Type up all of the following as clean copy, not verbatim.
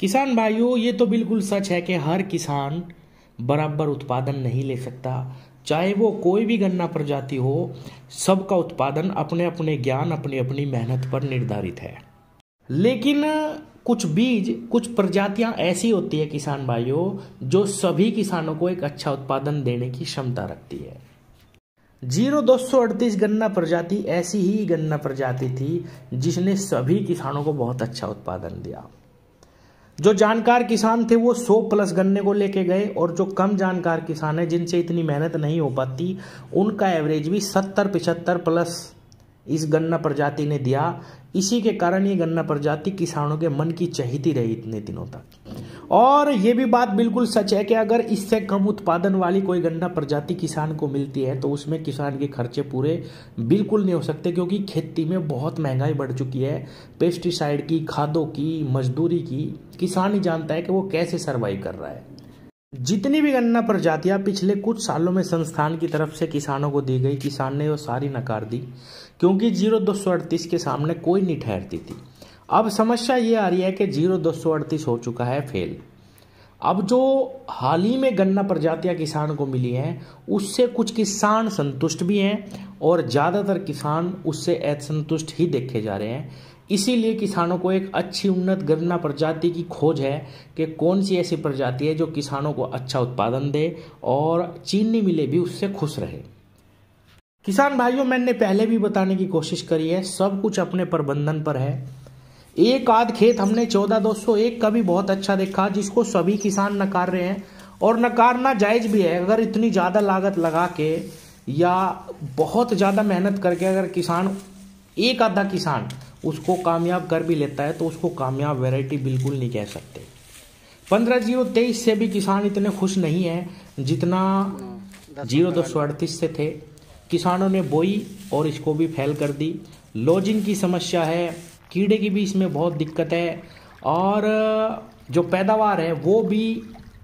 किसान भाइयों, ये तो बिल्कुल सच है कि हर किसान बराबर उत्पादन नहीं ले सकता। चाहे वो कोई भी गन्ना प्रजाति हो, सबका उत्पादन अपने अपने ज्ञान, अपनी अपनी मेहनत पर निर्धारित है। लेकिन कुछ बीज, कुछ प्रजातियां ऐसी होती है किसान भाइयों, जो सभी किसानों को एक अच्छा उत्पादन देने की क्षमता रखती है। 0238 गन्ना प्रजाति ऐसी ही गन्ना प्रजाति थी जिसने सभी किसानों को बहुत अच्छा उत्पादन दिया। जो जानकार किसान थे वो 100+ गन्ने को लेके गए, और जो कम जानकार किसान है, जिनसे इतनी मेहनत नहीं हो पाती, उनका एवरेज भी 70-75+ इस गन्ना प्रजाति ने दिया। इसी के कारण ये गन्ना प्रजाति किसानों के मन की चहेती रही इतने दिनों तक। और ये भी बात बिल्कुल सच है कि अगर इससे कम उत्पादन वाली कोई गन्ना प्रजाति किसान को मिलती है तो उसमें किसान के खर्चे पूरे बिल्कुल नहीं हो सकते, क्योंकि खेती में बहुत महंगाई बढ़ चुकी है। पेस्टिसाइड की, खादों की, मजदूरी की, किसान ही जानता है कि वो कैसे सर्वाइव कर रहा है। जितनी भी गन्ना प्रजातियां पिछले कुछ सालों में संस्थान की तरफ से किसानों को दी गई, किसान ने वो सारी नकार दी, क्योंकि 0238 के सामने कोई नहीं ठहरती थी। अब समस्या ये आ रही है कि 0238 हो चुका है फेल। अब जो हाल ही में गन्ना प्रजातियां किसान को मिली हैं, उससे कुछ किसान संतुष्ट भी हैं और ज़्यादातर किसान उससे असंतुष्ट ही देखे जा रहे हैं। इसीलिए किसानों को एक अच्छी उन्नत गन्ना प्रजाति की खोज है कि कौन सी ऐसी प्रजाति है जो किसानों को अच्छा उत्पादन दे और चीनी मिलें भी उससे खुश रहे। किसान भाइयों, मैंने पहले भी बताने की कोशिश करी है, सब कुछ अपने प्रबंधन पर है। एक आध खेत हमने 14201 का भी बहुत अच्छा देखा, जिसको सभी किसान नकार रहे हैं, और नकारना जायज भी है। अगर इतनी ज़्यादा लागत लगा के या बहुत ज़्यादा मेहनत करके अगर किसान, एक आधा किसान उसको कामयाब कर भी लेता है, तो उसको कामयाब वैरायटी बिल्कुल नहीं कह सकते। 15023 से भी किसान इतने खुश नहीं है जितना 0238 से थे। किसानों ने बोई और इसको भी फेल कर दी। लॉजिंग की समस्या है, कीड़े की भी इसमें बहुत दिक्कत है, और जो पैदावार है वो भी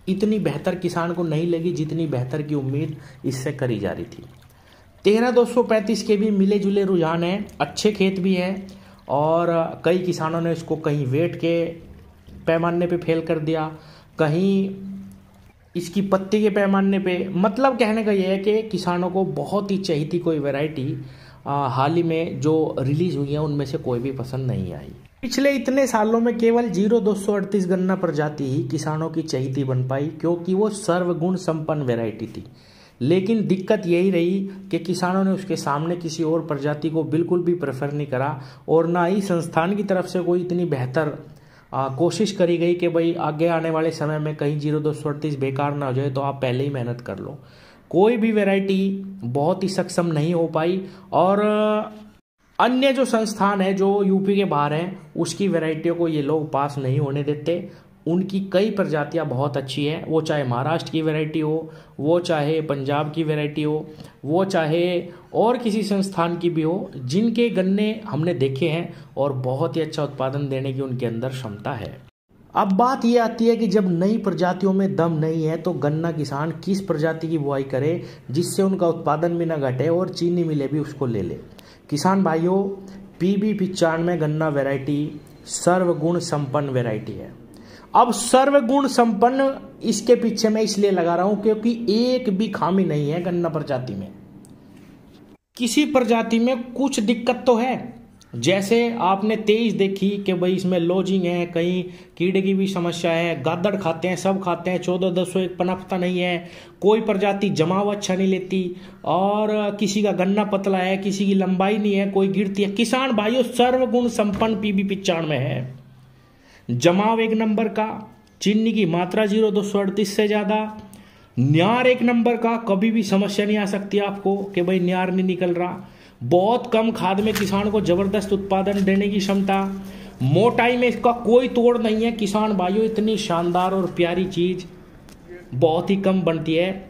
इतनी बेहतर किसान को नहीं लगी जितनी बेहतर की उम्मीद इससे करी जा रही थी। 13235 के भी मिले जुले रुझान हैं, अच्छे खेत भी हैं, और कई किसानों ने इसको कहीं वेट के पैमाने पे फेल कर दिया, कहीं इसकी पत्ती के पैमाने पे। मतलब कहने का यह है कि किसानों को बहुत ही चहीती कोई वैरायटी हाल ही में जो रिलीज हुई है उनमें से कोई भी पसंद नहीं आई। पिछले इतने सालों में केवल 0238 गन्ना प्रजाति ही किसानों की चहीती बन पाई, क्योंकि वो सर्वगुण संपन्न वैरायटी थी। लेकिन दिक्कत यही रही कि किसानों ने उसके सामने किसी और प्रजाति को बिल्कुल भी प्रेफर नहीं करा, और ना ही संस्थान की तरफ से कोई इतनी बेहतर कोशिश करी गई कि भाई आगे आने वाले समय में कहीं 0238 बेकार ना हो जाए तो आप पहले ही मेहनत कर लो। कोई भी वैरायटी बहुत ही सक्षम नहीं हो पाई, और अन्य जो संस्थान है जो यूपी के बाहर हैं, उसकी वैरायटियों को ये लोग पास नहीं होने देते। उनकी कई प्रजातियां बहुत अच्छी हैं, वो चाहे महाराष्ट्र की वैरायटी हो, वो चाहे पंजाब की वैरायटी हो, वो चाहे और किसी संस्थान की भी हो, जिनके गन्ने हमने देखे हैं और बहुत ही अच्छा उत्पादन देने की उनके अंदर क्षमता है। अब बात ये आती है कि जब नई प्रजातियों में दम नहीं है तो गन्ना किसान किस प्रजाति की बुआई करे जिससे उनका उत्पादन भी ना घटे और चीनी मिले भी उसको ले ले। किसान भाइयों, PB95 गन्ना वैरायटी सर्वगुण संपन्न वैरायटी है। अब सर्वगुण संपन्न इसके पीछे मैं इसलिए लगा रहा हूं क्योंकि एक भी खामी नहीं है गन्ना प्रजाति में। किसी प्रजाति में कुछ दिक्कत तो है, जैसे आपने 23 देखी कि भाई इसमें लॉजिंग है, कहीं कीड़े की भी समस्या है, गादड़ खाते हैं, सब खाते हैं, 14201 पनपता नहीं है, कोई प्रजाति जमाव अच्छा नहीं लेती, और किसी का गन्ना पतला है, किसी की लंबाई नहीं है, कोई गिरती है। किसान भाइयों, सर्वगुण संपन्न PB95 है। जमाव 1 नंबर का, चीनी की मात्रा 0238 से ज्यादा, न्यार 1 नंबर का, कभी भी समस्या नहीं आ सकती आपको कि भाई न्यार नहीं निकल रहा। बहुत कम खाद में किसान को जबरदस्त उत्पादन देने की क्षमता, मोटाई में इसका कोई तोड़ नहीं है। किसान भाइयों, इतनी शानदार और प्यारी चीज बहुत ही कम बनती है।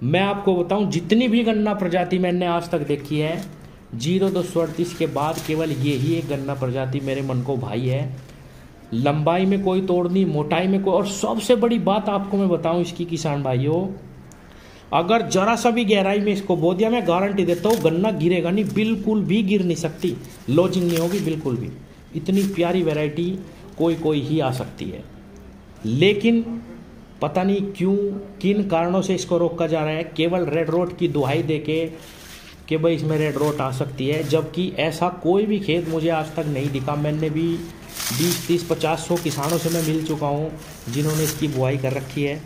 मैं आपको बताऊं, जितनी भी गन्ना प्रजाति मैंने आज तक देखी है, 0238 के बाद केवल ये ही एक गन्ना प्रजाति मेरे मन को भाई है। लंबाई में कोई तोड़ नहीं, मोटाई में कोई, और सबसे बड़ी बात आपको मैं बताऊं इसकी किसान भाइयों, अगर जरा सा भी गहराई में इसको बो दिया, मैं गारंटी देता हूँ गन्ना गिरेगा नहीं, बिल्कुल भी गिर नहीं सकती, लॉजिंग नहीं होगी बिल्कुल भी। इतनी प्यारी वैरायटी कोई ही आ सकती है। लेकिन पता नहीं क्यों, किन कारणों से इसको रोका जा रहा है, केवल रेड रोड की दुहाई देके कि भाई इसमें रेड रोड आ सकती है, जबकि ऐसा कोई भी खेत मुझे आज तक नहीं दिखा। मैंने भी 20, 30, 50, 100 किसानों से मैं मिल चुका हूँ जिन्होंने इसकी बुआई कर रखी है।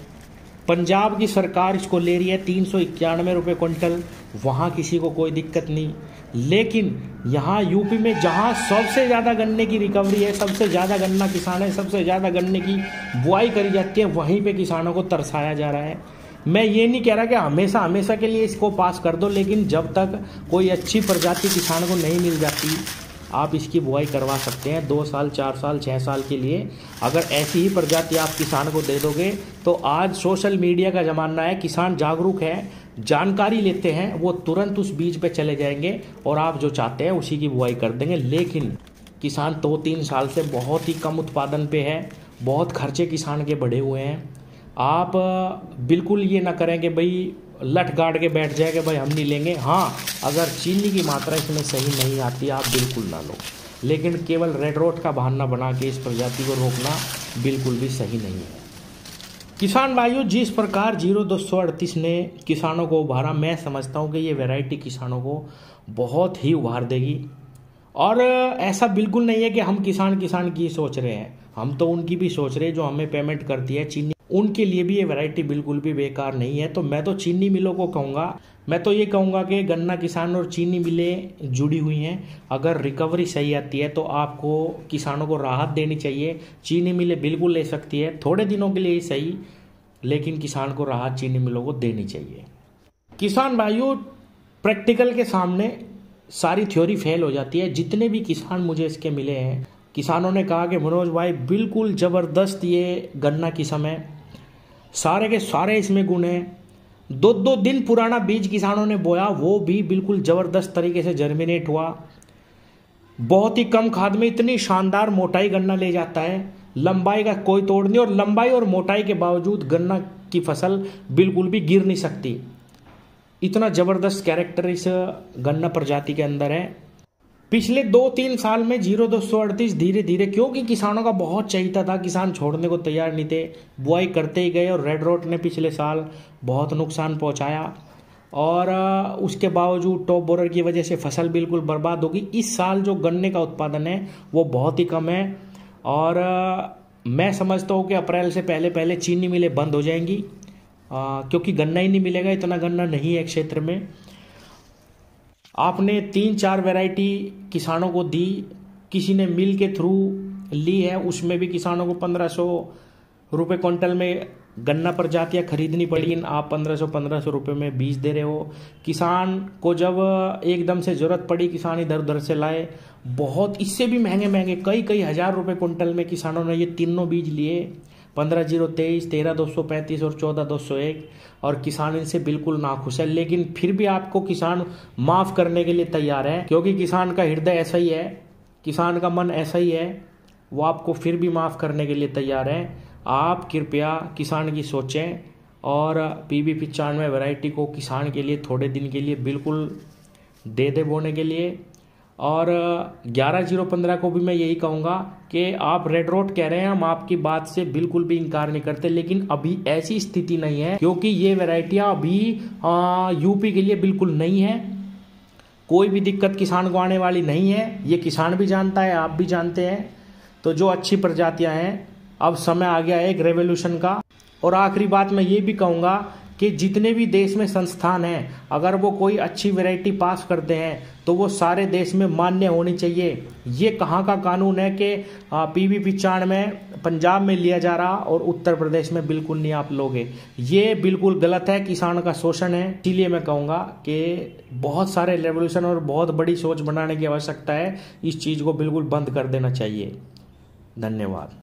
पंजाब की सरकार इसको ले रही है 391 रुपये क्विंटल, वहाँ किसी को कोई दिक्कत नहीं। लेकिन यहाँ यूपी में जहाँ सबसे ज़्यादा गन्ने की रिकवरी है, सबसे ज़्यादा गन्ना किसान है, सबसे ज़्यादा गन्ने की बुआई करी जाती है, वहीं पे किसानों को तरसाया जा रहा है। मैं ये नहीं कह रहा कि हमेशा हमेशा के लिए इसको पास कर दो, लेकिन जब तक कोई अच्छी प्रजाति किसान को नहीं मिल जाती, आप इसकी बुआई करवा सकते हैं 2 साल, 4 साल, 6 साल के लिए। अगर ऐसी ही प्रजाति आप किसान को दे दोगे तो आज सोशल मीडिया का ज़माना है, किसान जागरूक है, जानकारी लेते हैं, वो तुरंत उस बीज पे चले जाएंगे और आप जो चाहते हैं उसी की बुआई कर देंगे। लेकिन किसान 2-3 साल से बहुत ही कम उत्पादन पे है, बहुत खर्चे किसान के बढ़े हुए हैं। आप बिल्कुल ये ना करें कि भाई लट गाड़ के बैठ जाए कि भाई हम नहीं लेंगे। हाँ, अगर चीनी की मात्रा इसमें सही नहीं आती आप बिल्कुल ना लो, लेकिन केवल रेड रोड का बहाना बना के इस प्रजाति को रोकना बिल्कुल भी सही नहीं है। किसान भाइयों, जिस प्रकार 0238 ने किसानों को उभारा, मैं समझता हूँ कि ये वैरायटी किसानों को बहुत ही उभार देगी। और ऐसा बिल्कुल नहीं है कि हम किसान की सोच रहे हैं, हम तो उनकी भी सोच रहे हैं जो हमें पेमेंट करती है चीनी, उनके लिए भी ये वैरायटी बिल्कुल भी बेकार नहीं है। तो मैं तो चीनी मिलों को कहूँगा, मैं तो ये कहूँगा कि गन्ना किसान और चीनी मिलें जुड़ी हुई हैं। अगर रिकवरी सही आती है तो आपको किसानों को राहत देनी चाहिए। चीनी मिलें बिल्कुल ले सकती है, थोड़े दिनों के लिए ही सही, लेकिन किसान को राहत चीनी मिलों को देनी चाहिए। किसान भाइयों, प्रैक्टिकल के सामने सारी थ्योरी फेल हो जाती है। जितने भी किसान मुझे इसके मिले हैं, किसानों ने कहा कि मनोज भाई बिल्कुल ज़बरदस्त ये गन्ना किस्म है, सारे के सारे इसमें गुण हैं। 2-2 दिन पुराना बीज किसानों ने बोया, वो भी बिल्कुल ज़बरदस्त तरीके से जर्मिनेट हुआ। बहुत ही कम खाद में इतनी शानदार मोटाई गन्ना ले जाता है, लंबाई का कोई तोड़ नहीं। और लंबाई और मोटाई के बावजूद गन्ना की फसल बिल्कुल भी गिर नहीं सकती। इतना ज़बरदस्त कैरेक्टर इस गन्ना प्रजाति के अंदर है। पिछले 2-3 साल में 0238 धीरे धीरे, क्योंकि किसानों का बहुत चाहिए था, किसान छोड़ने को तैयार नहीं थे, बुआई करते ही गए। और रेड रोड ने पिछले साल बहुत नुकसान पहुंचाया और उसके बावजूद टॉप बोरर की वजह से फसल बिल्कुल बर्बाद होगी। इस साल जो गन्ने का उत्पादन है वो बहुत ही कम है और मैं समझता हूँ कि अप्रैल से पहले पहले चीनी मिलें बंद हो जाएंगी, क्योंकि गन्ना ही नहीं मिलेगा, इतना गन्ना नहीं है क्षेत्र में। आपने 3-4 वैरायटी किसानों को दी, किसी ने मिल के थ्रू ली है, उसमें भी किसानों को 1500 रुपये क्विंटल में गन्ना प्रजातियाँ खरीदनी पड़ी। आप 1500 रुपये में बीज दे रहे हो। किसान को जब एकदम से ज़रूरत पड़ी, किसान इधर उधर से लाए, बहुत इससे भी महंगे महंगे कई हज़ार रुपये क्विंटल में किसानों ने ये तीनों बीज लिए, 15-023, 13-235 और 14-201, और किसान इनसे बिल्कुल नाखुश है। लेकिन फिर भी आपको किसान माफ़ करने के लिए तैयार है, क्योंकि किसान का हृदय ऐसा ही है, किसान का मन ऐसा ही है, वो आपको फिर भी माफ़ करने के लिए तैयार है। आप कृपया किसान की सोचें और PB 95 वैरायटी को किसान के लिए थोड़े दिन के लिए बिल्कुल दे दे बोने के लिए। और 11-015 को भी मैं यही कहूँगा कि आप रेड रोड कह रहे हैं, हम आपकी बात से बिल्कुल भी इनकार नहीं करते, लेकिन अभी ऐसी स्थिति नहीं है, क्योंकि ये वैरायटियाँ अभी यूपी के लिए बिल्कुल नहीं है। कोई भी दिक्कत किसान को आने वाली नहीं है, ये किसान भी जानता है, आप भी जानते हैं। तो जो अच्छी प्रजातियाँ हैं, अब समय आ गया है एक रेवोल्यूशन का। और आखिरी बात मैं ये भी कहूँगा कि जितने भी देश में संस्थान हैं, अगर वो कोई अच्छी वैरायटी पास करते हैं तो वो सारे देश में मान्य होनी चाहिए। ये कहाँ का कानून है कि PB 95 पंजाब में लिया जा रहा और उत्तर प्रदेश में बिल्कुल नहीं आप लोगे? ये बिल्कुल गलत है, किसान का शोषण है। इसीलिए मैं कहूँगा कि बहुत सारे रेवोल्यूशन और बहुत बड़ी सोच बनाने की आवश्यकता है, इस चीज़ को बिल्कुल बंद कर देना चाहिए। धन्यवाद।